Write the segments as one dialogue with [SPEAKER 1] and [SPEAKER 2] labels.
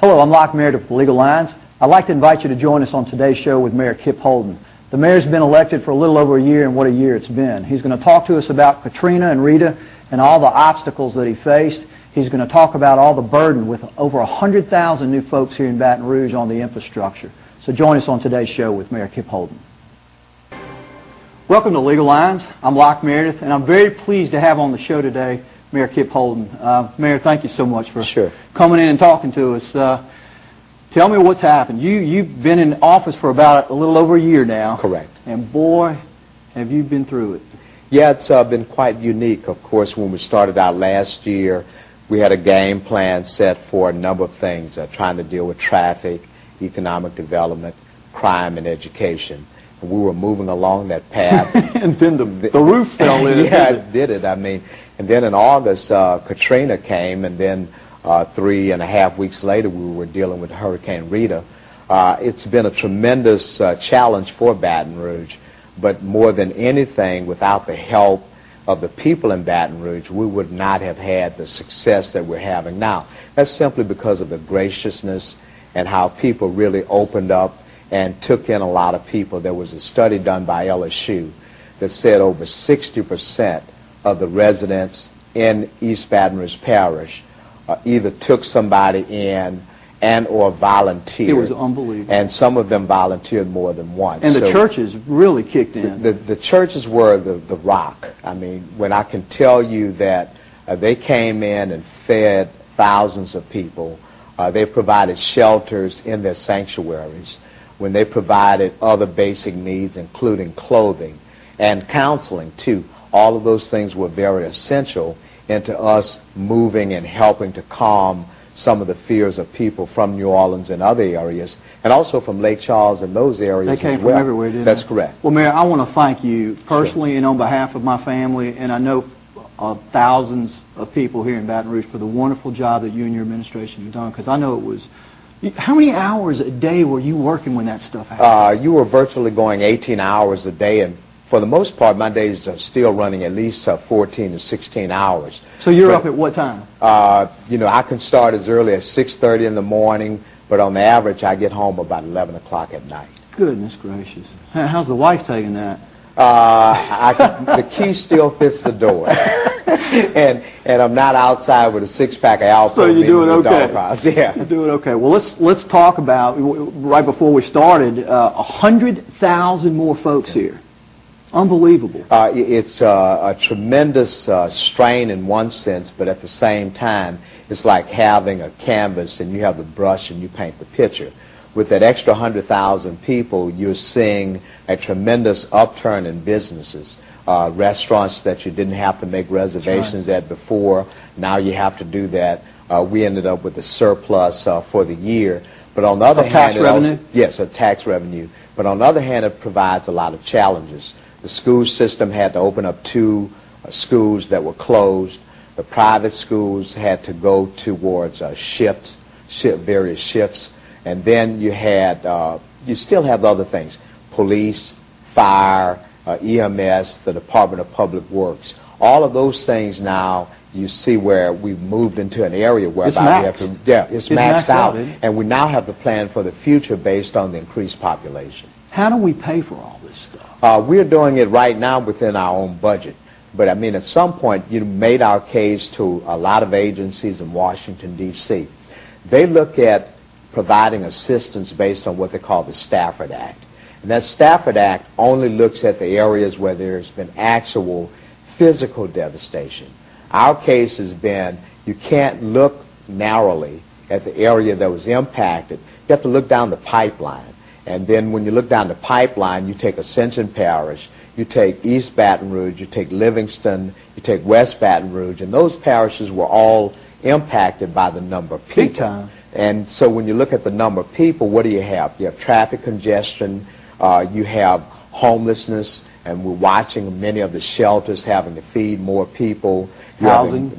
[SPEAKER 1] Hello, I'm Locke Meredith with Legal Lines. I'd like to invite you to join us on today's show with Mayor Kip Holden. The mayor's been elected for a little over a year, and what a year it's been. He's going to talk to us about Katrina and Rita and all the obstacles that he faced. He's going to talk about all the burden with over 100,000 new folks here in Baton Rouge on the infrastructure. So join us on today's show with Mayor Kip Holden. Welcome to Legal Lines. I'm Locke Meredith, and I'm very pleased to have on the show today Mayor Kip Holden. Mayor, thank you so much for coming in and talking to us. Tell me what's happened. You've been in office for about a little over a year now.
[SPEAKER 2] Correct.
[SPEAKER 1] And boy, have you been through it.
[SPEAKER 2] Yeah, it's been quite unique. Of course, when we started out last year, we had a game plan set for a number of things, trying to deal with traffic, economic development, crime, and education. And we were moving along that path.
[SPEAKER 1] And then the roof fell in.
[SPEAKER 2] Yeah, it did it. I mean, and then in August, Katrina came, and then 3.5 weeks later, we were dealing with Hurricane Rita. It's been a tremendous challenge for Baton Rouge, but more than anything, without the help of the people in Baton Rouge, we would not have had the success that we're having now. That's simply because of the graciousness and how people really opened up and took in a lot of people. There was a study done by LSU that said over 60% of the residents in East Baton Rouge Parish either took somebody in and or volunteered.
[SPEAKER 1] It was unbelievable.
[SPEAKER 2] And some of them volunteered more than once.
[SPEAKER 1] And the churches really kicked in.
[SPEAKER 2] The churches were the rock. I mean, when I can tell you that they came in and fed thousands of people, they provided shelters in their sanctuaries, when they provided other basic needs, including clothing and counseling, too. All of those things were very essential into us moving and helping to calm some of the fears of people from New Orleans and other areas, and also from Lake Charles and those areas as well.
[SPEAKER 1] They came from everywhere, didn't they?
[SPEAKER 2] That's correct.
[SPEAKER 1] Well, Mayor, I want to thank you personally and on behalf of my family, and I know thousands of people here in Baton Rouge, for the wonderful job that you and your administration have done, because I know it was... How many hours a day were you working when that stuff happened?
[SPEAKER 2] You were virtually going 18 hours a day, and for the most part, my days are still running at least 14 to 16 hours.
[SPEAKER 1] So you're up at what time?
[SPEAKER 2] You know, I can start as early as 6:30 in the morning, but on the average, I get home about 11 o'clock at night.
[SPEAKER 1] Goodness gracious. How's the wife taking that?
[SPEAKER 2] The key still fits the door. and I'm not outside with a six-pack of Alpo.
[SPEAKER 1] So you're doing okay.
[SPEAKER 2] Yeah.
[SPEAKER 1] You're doing okay. Well, let's talk about, right before we started, 100,000 more folks here. Unbelievable.
[SPEAKER 2] It's a tremendous strain in one sense, but at the same time, it's like having a canvas and you have the brush and you paint the picture. With that extra 100,000 people, you're seeing a tremendous upturn in businesses. Restaurants that you didn't have to make reservations at before, now you have to do that. We ended up with a surplus for the year. But on the other hand,
[SPEAKER 1] tax revenue?
[SPEAKER 2] Yes, a tax revenue. But on the other hand, it provides a lot of challenges. The school system had to open up 2 schools that were closed. The private schools had to go towards various shifts. And then you had, you still have other things, police, fire, EMS, the Department of Public Works. All of those things now, you see where we've moved into an area where
[SPEAKER 1] it's maxed
[SPEAKER 2] out. And we now have the plan for the future based on the increased population.
[SPEAKER 1] How do we pay for all this stuff?
[SPEAKER 2] We're doing it right now within our own budget. But, I mean, at some point, you made our case to a lot of agencies in Washington, D.C. They look at providing assistance based on what they call the Stafford Act. And that Stafford Act only looks at the areas where there's been actual physical devastation. Our case has been, you can't look narrowly at the area that was impacted. You have to look down the pipeline. And then when you look down the pipeline, you take Ascension Parish, you take East Baton Rouge, you take Livingston, you take West Baton Rouge, and those parishes were all impacted by the number of people.
[SPEAKER 1] Big time.
[SPEAKER 2] And so when you look at the number of people, what do you have? You have traffic congestion, you have homelessness, and we're watching many of the shelters having to feed more people.
[SPEAKER 1] Housing.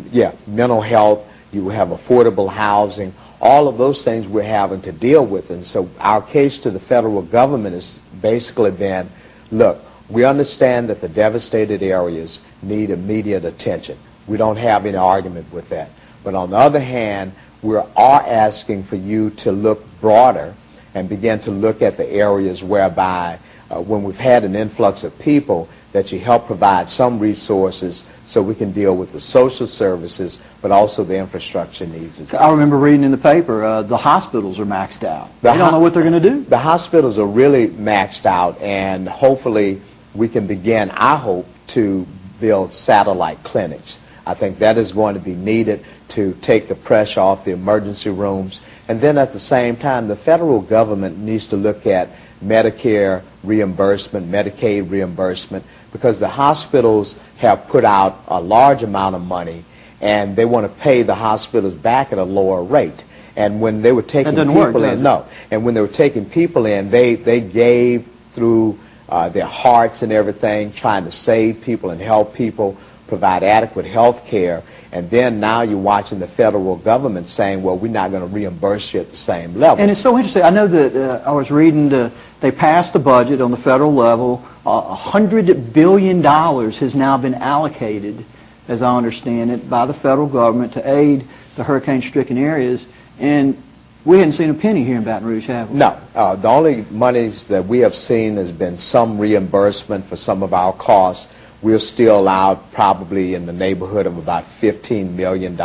[SPEAKER 2] Mental health, you have affordable housing. All of those things we're having to deal with. And so our case to the federal government has basically been, look, we understand that the devastated areas need immediate attention. We don't have any argument with that. But on the other hand, we are asking for you to look broader and begin to look at the areas whereby when we've had an influx of people, that you help provide some resources so we can deal with the social services, but also the infrastructure needs.
[SPEAKER 1] I remember reading in the paper, the hospitals are maxed out. They don't know what they're going to do.
[SPEAKER 2] The hospitals are really maxed out, and hopefully we can begin, I hope, to build satellite clinics. I think that is going to be needed to take the pressure off the emergency rooms. And then at the same time, the federal government needs to look at Medicare reimbursement, Medicaid reimbursement, because the hospitals have put out a large amount of money and they want to pay the hospitals back at a lower rate. And when they were taking people in, and when they were taking people in, they gave through their hearts and everything, trying to save people and help people, provide adequate health care. And then now you're watching the federal government saying, well, we're not going to reimburse you at the same level.
[SPEAKER 1] And it's so interesting. I know that I was reading they passed the budget on the federal level. $100 billion has now been allocated, as I understand it, by the federal government to aid the hurricane-stricken areas. And we hadn't seen a penny here in Baton Rouge, have we?
[SPEAKER 2] No. The only monies that we have seen has been some reimbursement for some of our costs. We're still out probably in the neighborhood of about $15 million,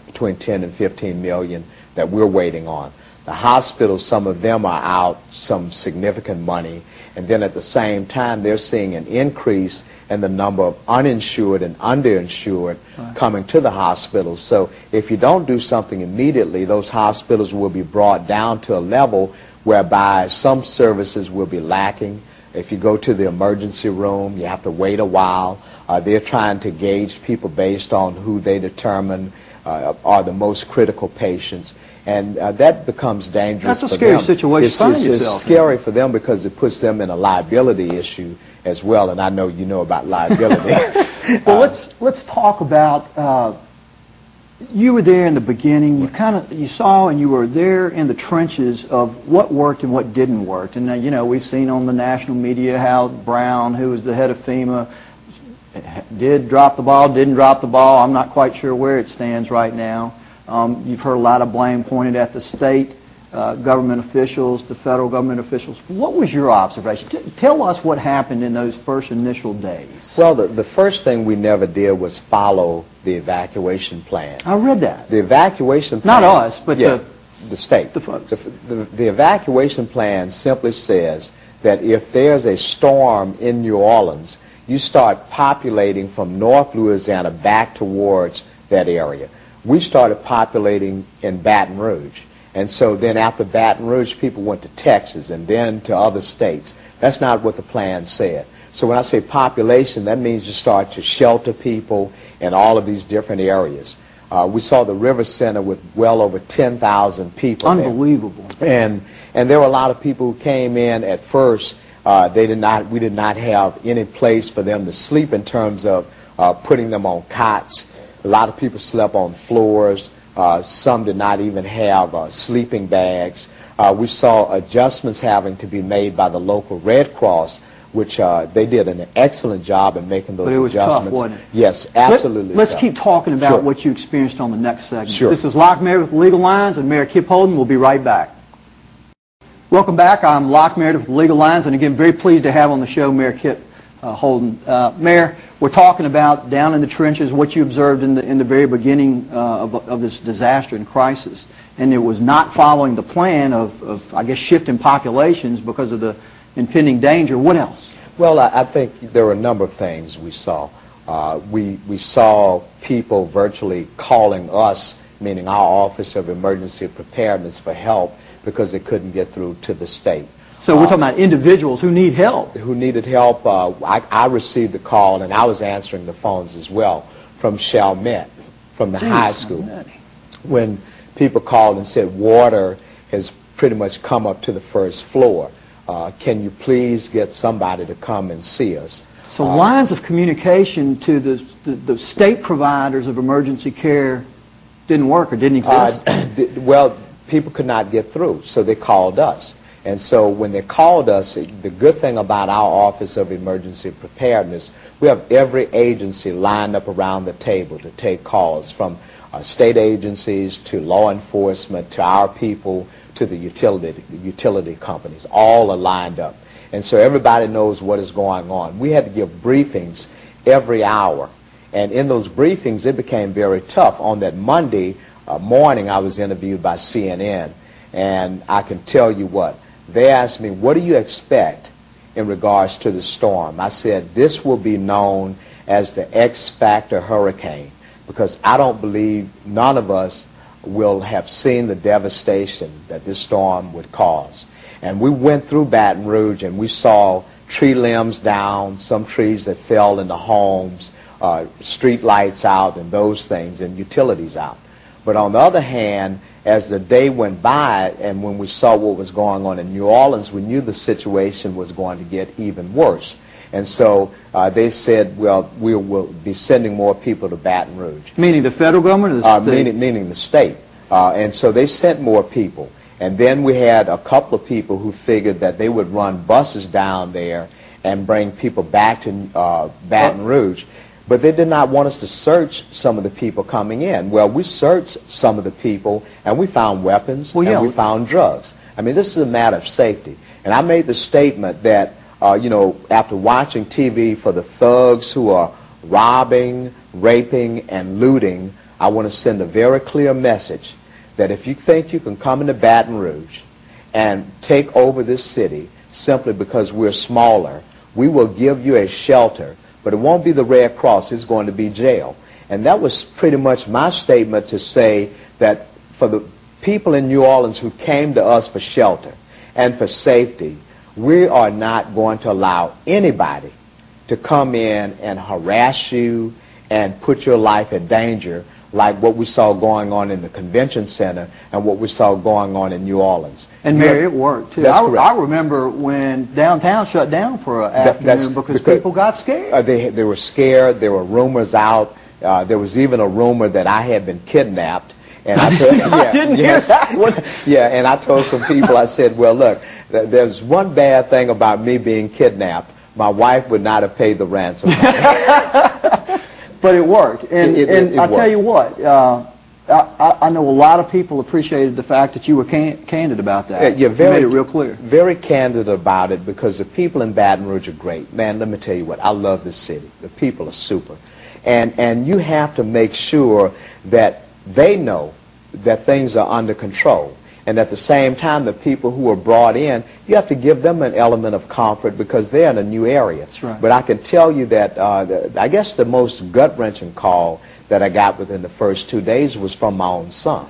[SPEAKER 2] between 10 and 15 million that we're waiting on. The hospitals, some of them are out some significant money, and then at the same time they're seeing an increase in the number of uninsured and underinsured coming to the hospitals. So if you don't do something immediately, those hospitals will be brought down to a level whereby some services will be lacking. If you go to the emergency room, you have to wait a while. They're trying to gauge people based on who they determine are the most critical patients. And that becomes dangerous for them.
[SPEAKER 1] That's a scary situation.
[SPEAKER 2] It's scary for them because it puts them in a liability issue as well. And I know you know about liability.
[SPEAKER 1] Well, let's talk about, you were there in the beginning. You saw and you were there in the trenches of what worked and what didn't work. And you know, we've seen on the national media how Brown, who was the head of FEMA, did drop the ball, didn't drop the ball. I'm not quite sure where it stands right now. You've heard a lot of blame pointed at the state government officials, the federal government officials. What was your observation? Tell us what happened in those first initial days.
[SPEAKER 2] Well, the first thing we never did was follow the evacuation plan.
[SPEAKER 1] I read that.
[SPEAKER 2] The evacuation plan...
[SPEAKER 1] Not us, but
[SPEAKER 2] the state.
[SPEAKER 1] The folks.
[SPEAKER 2] The evacuation plan simply says that if there's a storm in New Orleans, you start populating from North Louisiana back towards that area. We started populating in Baton Rouge. And so then after Baton Rouge, people went to Texas and then to other states. That's not what the plan said. So when I say population, that means you start to shelter people in all of these different areas. We saw the River Center with well over 10,000 people.
[SPEAKER 1] Unbelievable.
[SPEAKER 2] There. And there were a lot of people who came in at first. We did not have any place for them to sleep in terms of putting them on cots. A lot of people slept on floors. Some did not even have sleeping bags. We saw adjustments having to be made by the local Red Cross, which they did an excellent job in making those adjustments.
[SPEAKER 1] But it was tough, wasn't it?
[SPEAKER 2] Yes, absolutely.
[SPEAKER 1] Let's keep talking about what you experienced on the next segment.
[SPEAKER 2] Sure.
[SPEAKER 1] This is Locke Meredith with Legal Lines and Mayor Kip Holden. We'll be right back. Welcome back. I'm Locke Meredith with Legal Lines, and again, very pleased to have on the show Mayor Kip Holden. Mayor, we're talking about down in the trenches what you observed in the very beginning of this disaster and crisis, and it was not following the plan of I guess, shifting populations because of the impending danger. What else?
[SPEAKER 2] Well, I think there were a number of things we saw. We saw people virtually calling us, meaning our Office of Emergency Preparedness, for help because they couldn't get through to the state.
[SPEAKER 1] So we're talking about individuals who need help.
[SPEAKER 2] Who needed help. I received the call, and I was answering the phones as well, from Chalmette, from the high school, when people called and said water has pretty much come up to the first floor. Can you please get somebody to come and see us?
[SPEAKER 1] So lines of communication to the state providers of emergency care didn't work or didn't exist?
[SPEAKER 2] Well, people could not get through, so they called us. And so when they called us, the good thing about our Office of Emergency Preparedness, we have every agency lined up around the table to take calls, from state agencies, to law enforcement, to our people, to the utility companies, all are lined up. And so everybody knows what is going on. We had to give briefings every hour. And in those briefings, it became very tough. On that Monday morning, I was interviewed by CNN, and I can tell you what. They asked me, what do you expect in regards to the storm? I said, this will be known as the X Factor hurricane, because I don't believe none of us will have seen the devastation that this storm would cause. And we went through Baton Rouge, and we saw tree limbs down, some trees that fell into homes, street lights out, and those things, and utilities out. But on the other hand, as the day went by, and when we saw what was going on in New Orleans, we knew the situation was going to get even worse. And so they said, well, we will be sending more people to Baton Rouge.
[SPEAKER 1] Meaning the federal government or the state?
[SPEAKER 2] Meaning the state. And so they sent more people. And then we had a couple of people who figured that they would run buses down there and bring people back to Baton Rouge. But they did not want us to search some of the people coming in. Well, we searched some of the people, and we found weapons, and we found drugs. I mean, this is a matter of safety. And I made the statement that, you know, after watching TV for the thugs who are robbing, raping, and looting, I want to send a very clear message that if you think you can come into Baton Rouge and take over this city simply because we're smaller, we will give you a shelter, but it won't be the Red Cross, it's going to be jail. And that was pretty much my statement, to say that for the people in New Orleans who came to us for shelter and for safety, we are not going to allow anybody to come in and harass you and put your life in danger, like what we saw going on in the convention center and what we saw going on in New Orleans.
[SPEAKER 1] And Mary, it worked too.
[SPEAKER 2] That's correct.
[SPEAKER 1] I remember when downtown shut down for an afternoon because people got scared.
[SPEAKER 2] They were scared. There were rumors out. There was even a rumor that I had been kidnapped. And I
[SPEAKER 1] didn't hear that one.
[SPEAKER 2] Yeah, and I told some people, I said, well, look, there's one bad thing about me being kidnapped. My wife would not have paid the ransom.
[SPEAKER 1] But it worked. And I
[SPEAKER 2] worked.
[SPEAKER 1] tell you what, I know a lot of people appreciated the fact that you were candid about that.
[SPEAKER 2] You
[SPEAKER 1] made it real clear.
[SPEAKER 2] Very candid about it, because the people in Baton Rouge are great. Man, let me tell you what, I love this city. The people are super. And you have to make sure that they know that things are under control. And at the same time, the people who are brought in, you have to give them an element of comfort because they're in a new area.
[SPEAKER 1] That's right.
[SPEAKER 2] But I can tell you that I guess the most gut-wrenching call that I got within the first 2 days was from my own son.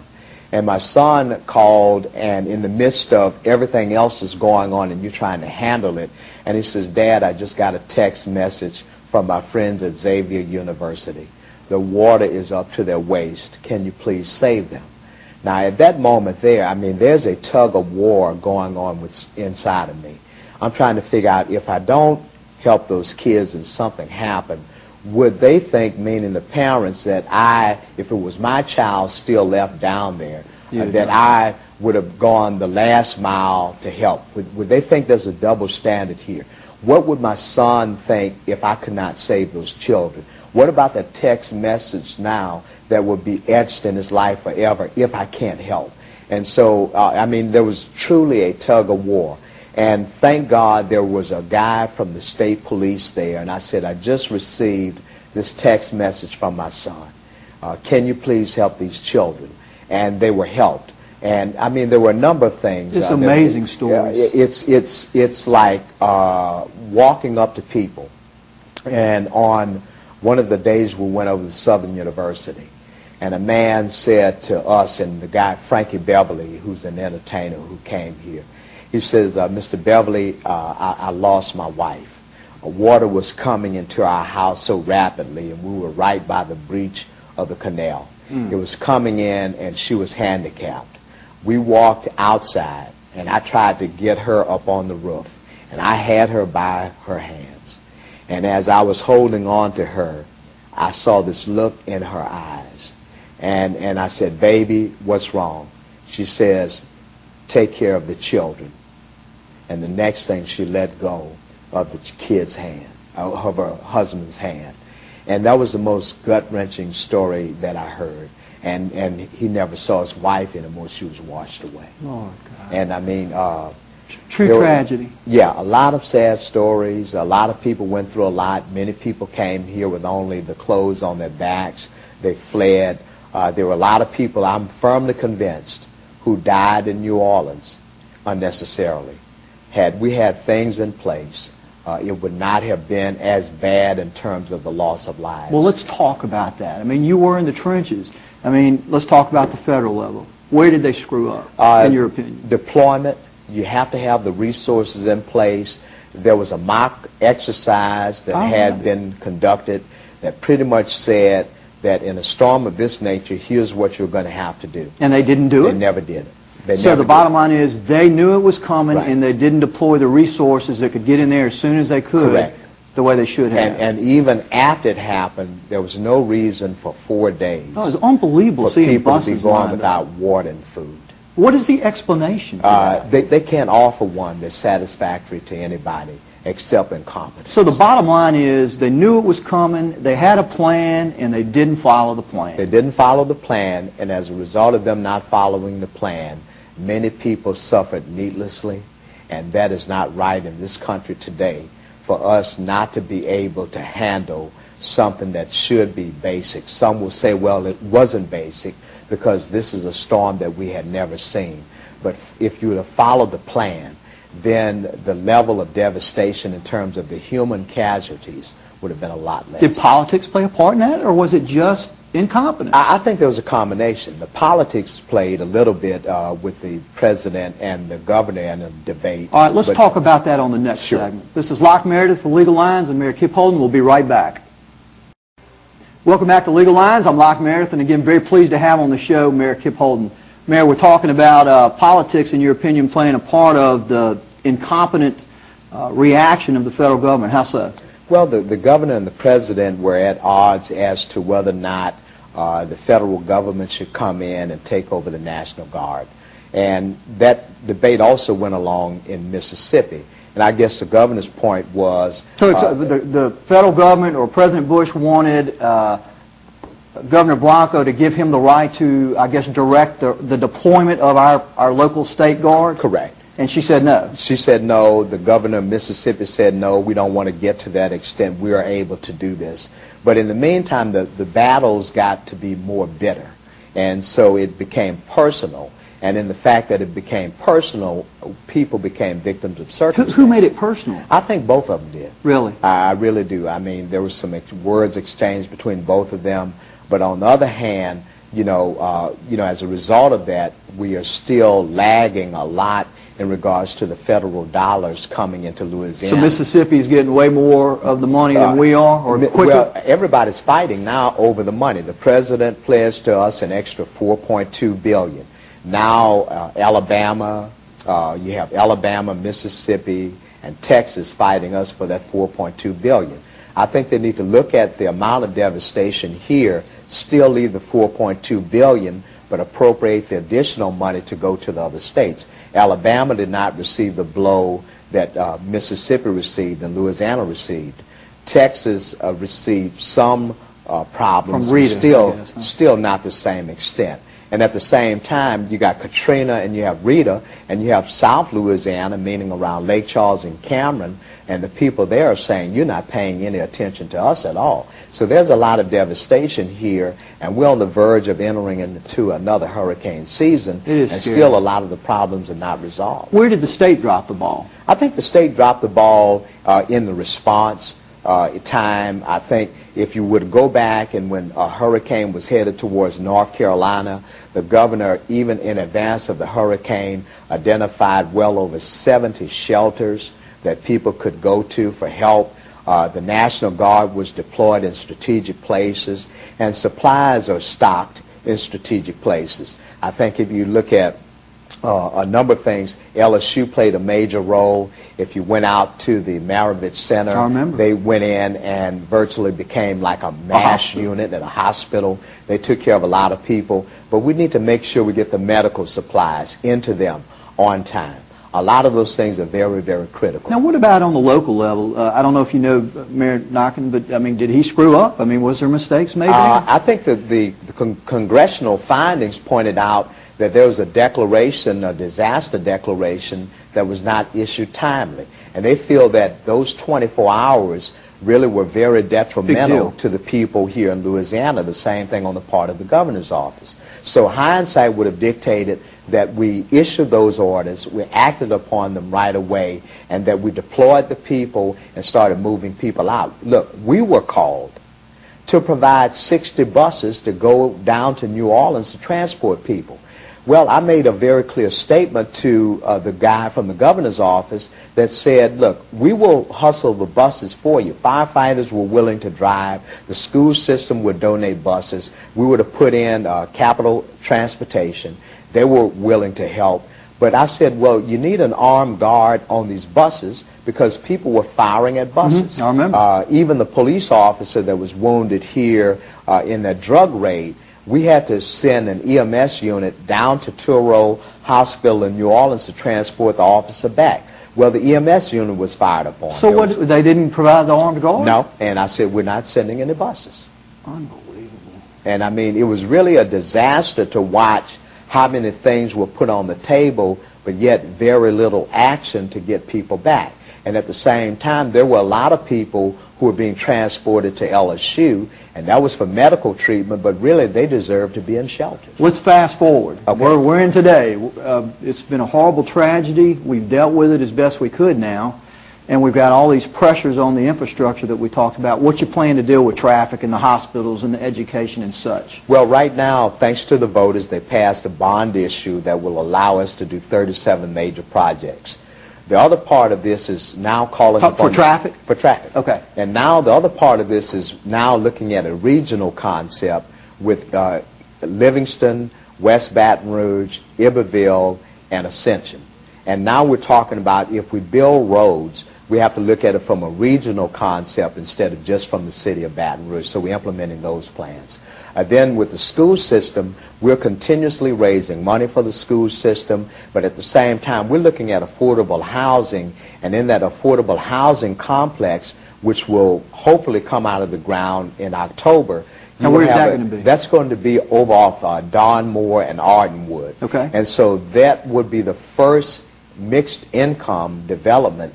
[SPEAKER 2] And my son called, and in the midst of everything else that's going on and you're trying to handle it, and he says, Dad, I just got a text message from my friends at Xavier University. The water is up to their waist. Can you please save them? Now, at that moment there, I mean, there's a tug of war going on inside of me. I'm trying to figure out, if I don't help those kids and something happen, would they think, meaning the parents, that if it was my child still left down there, that I would have gone the last mile to help? Would they think there's a double standard here? What would my son think if I could not save those children? What about the text message now that will be etched in his life forever if I can't help? And so, I mean, there was truly a tug of war. And thank God there was a guy from the state police there, and I said, I just received this text message from my son. Can you please help these children? And they were helped. And, I mean, there were a number of things.
[SPEAKER 1] It's amazing stories.
[SPEAKER 2] It's like walking up to people. And on one of the days we went over to Southern University, and a man said to us, and the guy, Frankie Beverly, who's an entertainer who came here, he says, Mr. Beverly, I lost my wife. Water was coming into our house so rapidly, and we were right by the breach of the canal. It was coming in, and she was handicapped. We walked outside, and I tried to get her up on the roof, and I had her by her hands. And as I was holding on to her, I saw this look in her eyes. And I said, baby, what's wrong? She says, take care of the children. And the next thing, she let go of the kid's hand, of her husband's hand. And that was the most gut-wrenching story that I heard. and he never saw his wife anymore. She was washed away.
[SPEAKER 1] Lord God.
[SPEAKER 2] And I mean,
[SPEAKER 1] True tragedy.
[SPEAKER 2] Yeah, a lot of sad stories. A lot of people went through a lot. Many people came here with only the clothes on their backs. They fled. There were a lot of people, I'm firmly convinced, who died in New Orleans unnecessarily. Had we had things in place, it would not have been as bad in terms of the loss of lives.
[SPEAKER 1] Well, let's talk about that. I mean, you were in the trenches. I mean, let's talk about the federal level. Where did they screw up, in your opinion?
[SPEAKER 2] Deployment. You have to have the resources in place. There was a mock exercise that had been conducted that pretty much said that in a storm of this nature, here's what you're going to have to do.
[SPEAKER 1] And they didn't do it?
[SPEAKER 2] They never did it.
[SPEAKER 1] So the bottom line is they knew it was coming,
[SPEAKER 2] Right.
[SPEAKER 1] and they didn't deploy the resources that could get in there as soon as they could.
[SPEAKER 2] Correct.
[SPEAKER 1] The way they should have.
[SPEAKER 2] And even after it happened, there was no reason for 4 days
[SPEAKER 1] Oh, it was unbelievable
[SPEAKER 2] for
[SPEAKER 1] seeing
[SPEAKER 2] people to
[SPEAKER 1] buses
[SPEAKER 2] be going
[SPEAKER 1] lined
[SPEAKER 2] without
[SPEAKER 1] up.
[SPEAKER 2] water and food.
[SPEAKER 1] What is the explanation for that?
[SPEAKER 2] They can't offer one that's satisfactory to anybody except incompetence.
[SPEAKER 1] So the bottom line is they knew it was coming, they had a plan, and they didn't follow the plan.
[SPEAKER 2] They didn't follow the plan, and as a result of them not following the plan, many people suffered needlessly, and that is not right in this country today for us not to be able to handle something that should be basic. Some will say, well, it wasn't basic because this is a storm that we had never seen. But if you were to follow the plan, then the level of devastation in terms of the human casualties would have been a lot less.
[SPEAKER 1] Did politics play a part in that, or was it just incompetence?
[SPEAKER 2] I think there was a combination. The politics played a little bit with the president and the governor in a debate.
[SPEAKER 1] All right, let's talk about that on the next
[SPEAKER 2] Sure.
[SPEAKER 1] segment. This is Locke Meredith for Legal Lines and Mayor Kip Holden. We'll be right back. Welcome back to Legal Lines. I'm Locke Meredith, and again, very pleased to have on the show Mayor Kip Holden. Mayor, we're talking about politics, in your opinion, playing a part of the incompetent reaction of the federal government. How so?
[SPEAKER 2] Well, the governor and the president were at odds as to whether or not the federal government should come in and take over the National Guard. And that debate also went along in Mississippi. And I guess the governor's point was...
[SPEAKER 1] So the federal government or President Bush wanted Governor Blanco to give him the right to, I guess, direct the deployment of our local state guard?
[SPEAKER 2] Correct.
[SPEAKER 1] And she said no.
[SPEAKER 2] She said no. The governor of Mississippi said no, we don't want to get to that extent. We are able to do this. But in the meantime, the battles got to be more bitter. And so it became personal. And in the fact that it became personal, people became victims of circumstances.
[SPEAKER 1] Who made it personal?
[SPEAKER 2] I think both of them did.
[SPEAKER 1] Really?
[SPEAKER 2] I really do. I mean, there was some words exchanged between both of them. But on the other hand, as a result of that, we are still lagging a lot in regards to the federal dollars coming into Louisiana.
[SPEAKER 1] So Mississippi is getting way more of the money than we are, or quicker?
[SPEAKER 2] Well, everybody's fighting now over the money. The president pledged to us an extra $4.2 billion. Now Alabama, you have Alabama, Mississippi, and Texas fighting us for that $4.2 billion. I think they need to look at the amount of devastation here, still leave the $4.2 billion, but appropriate the additional money to go to the other states. Alabama did not receive the blow that Mississippi received and Louisiana received. Texas received some problems,
[SPEAKER 1] From Rita,
[SPEAKER 2] still not the same extent. And at the same time, you got Katrina and you have Rita, and you have South Louisiana, meaning around Lake Charles and Cameron, and the people there are saying, you're not paying any attention to us at all. So there's a lot of devastation here, and we're on the verge of entering into another hurricane season, and
[SPEAKER 1] scary.
[SPEAKER 2] still a lot of the problems are not resolved.
[SPEAKER 1] Where did the state drop the ball?
[SPEAKER 2] I think the state dropped the ball in the response time. I think if you would go back and when a hurricane was headed towards North Carolina, the governor, even in advance of the hurricane, identified well over 70 shelters that people could go to for help. The National Guard was deployed in strategic places, and supplies are stocked in strategic places. I think if you look at a number of things, LSU played a major role. If you went out to the Maravich Center,
[SPEAKER 1] I remember.
[SPEAKER 2] they went in and virtually became like a MASH unit at a hospital. They took care of a lot of people. But we need to make sure we get the medical supplies into them on time. A lot of those things are very, very critical.
[SPEAKER 1] Now, what about on the local level? I don't know if you know Mayor Knockin, but, I mean, did he screw up? I mean, was there mistakes made there?
[SPEAKER 2] I think that the congressional findings pointed out that there was a declaration, a disaster declaration, that was not issued timely. And they feel that those 24 hours really were very detrimental to the people here in Louisiana. The same thing on the part of the governor's office. So hindsight would have dictated that we issued those orders, we acted upon them right away, and that we deployed the people and started moving people out. Look, we were called to provide 60 buses to go down to New Orleans to transport people. Well, I made a very clear statement to the guy from the governor's office that said, look, we will hustle the buses for you. Firefighters were willing to drive. The school system would donate buses. We would have put in capital transportation. They were willing to help. But I said, well, you need an armed guard on these buses because people were firing at buses.
[SPEAKER 1] I remember.
[SPEAKER 2] Even the police officer that was wounded here in that drug raid, we had to send an EMS unit down to Touro Hospital in New Orleans to transport the officer back. Well, the EMS unit was fired upon.
[SPEAKER 1] So what, they didn't provide the armed guard?
[SPEAKER 2] No, and I said, we're not sending any buses.
[SPEAKER 1] Unbelievable.
[SPEAKER 2] And I mean, it was really a disaster to watch how many things were put on the table, but yet very little action to get people back. And at the same time, there were a lot of people who were being transported to LSU, and that was for medical treatment, but really they deserve to be in shelters.
[SPEAKER 1] Let's fast forward.
[SPEAKER 2] Okay.
[SPEAKER 1] We're in today. It's been a horrible tragedy. We've dealt with it as best we could now, and we've got all these pressures on the infrastructure that we talked about. What's your plan to deal with traffic and the hospitals and the education and such?
[SPEAKER 2] Well, right now, thanks to the voters, they passed a bond issue that will allow us to do 37 major projects. The other part of this is now calling
[SPEAKER 1] for traffic?
[SPEAKER 2] For traffic.
[SPEAKER 1] Okay.
[SPEAKER 2] And now the other part of this is now looking at a regional concept with Livingston, West Baton Rouge, Iberville, and Ascension. And now we're talking about if we build roads, we have to look at it from a regional concept instead of just from the city of Baton Rouge. So we're implementing those plans. Then with the school system, we're continuously raising money for the school system, but at the same time, we're looking at affordable housing, and in that affordable housing complex, which will hopefully come out of the ground in October.
[SPEAKER 1] Now, where is that going to be?
[SPEAKER 2] That's going to be over off Don Moore and Ardenwood.
[SPEAKER 1] Okay.
[SPEAKER 2] And so that would be the first mixed income development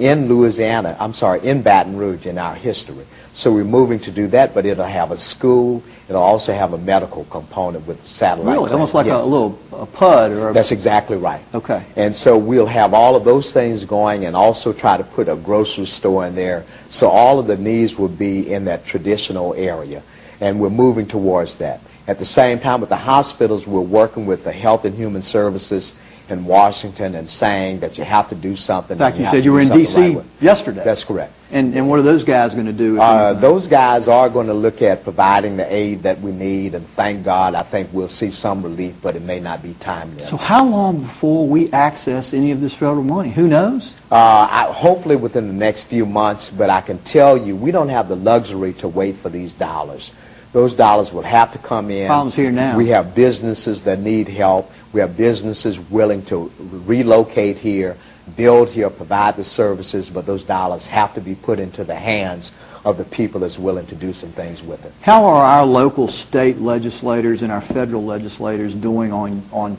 [SPEAKER 2] in Louisiana, in Baton Rouge in our history. So we're moving to do that, but it'll have a school. It'll also have a medical component with satellite.
[SPEAKER 1] Really? Almost like a little PUD or a...
[SPEAKER 2] That's exactly right.
[SPEAKER 1] Okay.
[SPEAKER 2] And so we'll have all of those things going and also try to put a grocery store in there. So all of the needs will be in that traditional area. And we're moving towards that. At the same time, with the hospitals, we're working with the Health and Human Services in Washington and saying that you have to do something.
[SPEAKER 1] In fact, you said you were in D.C. yesterday.
[SPEAKER 2] That's correct.
[SPEAKER 1] And what are those guys going to do?
[SPEAKER 2] Those guys are going to look at providing the aid that we need, and thank God, I think we'll see some relief, but it may not be timely.
[SPEAKER 1] So how long before we access any of this federal money? Who knows?
[SPEAKER 2] Hopefully within the next few months, but I can tell you, we don't have the luxury to wait for these dollars. Those dollars will have to come in.
[SPEAKER 1] Problems here now.
[SPEAKER 2] We have businesses that need help. We have businesses willing to relocate here, build here, provide the services, but those dollars have to be put into the hands of the people that's willing to do some things with it.
[SPEAKER 1] How are our local state legislators and our federal legislators doing on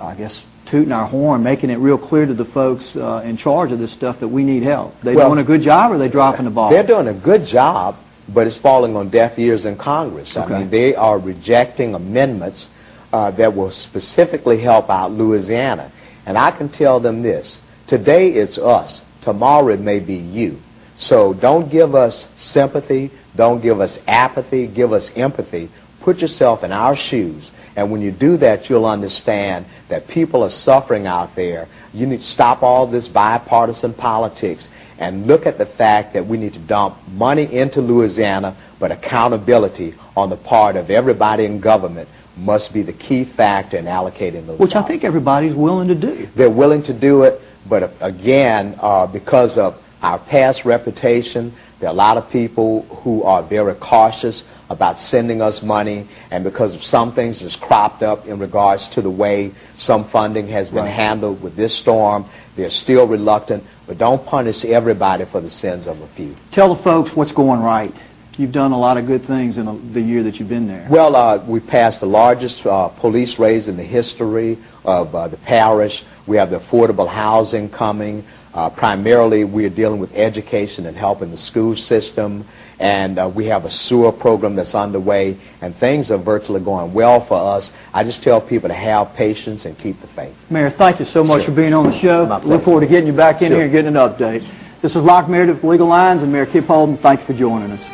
[SPEAKER 1] I guess, tooting our horn, making it real clear to the folks in charge of this stuff that we need help? They doing a good job, or are they dropping the ball?
[SPEAKER 2] They're doing a good job, but it's falling on deaf ears in Congress.
[SPEAKER 1] Okay.
[SPEAKER 2] I mean, they are rejecting amendments that will specifically help out Louisiana. And I can tell them this. Today it's us. Tomorrow it may be you. So don't give us sympathy. Don't give us apathy. Give us empathy. Put yourself in our shoes. And when you do that, you'll understand that people are suffering out there. You need to stop all this bipartisan politics and look at the fact that we need to dump money into Louisiana, but accountability on the part of everybody in government must be the key factor in allocating those
[SPEAKER 1] Which
[SPEAKER 2] dollars.
[SPEAKER 1] I think everybody's willing to do.
[SPEAKER 2] They're willing to do it, but again, because of our past reputation, there are a lot of people who are very cautious about sending us money, and because of some things that's cropped up in regards to the way some funding has been handled with this storm, They're still reluctant, but don't punish everybody for the sins of a few.
[SPEAKER 1] Tell the folks what's going right. You've done a lot of good things in the year that you've been there.
[SPEAKER 2] Well, we passed the largest police raise in the history of the parish. We have the affordable housing coming. Primarily, we are dealing with education and helping the school system. And we have a sewer program that's underway. And things are virtually going well for us. I just tell people to have patience and keep the faith.
[SPEAKER 1] Mayor, thank you so much for being on the show. Look forward to getting you back in here and getting an update. This is Locke Meredith with Legal Lines, and Mayor Kip Holden, thank you for joining us.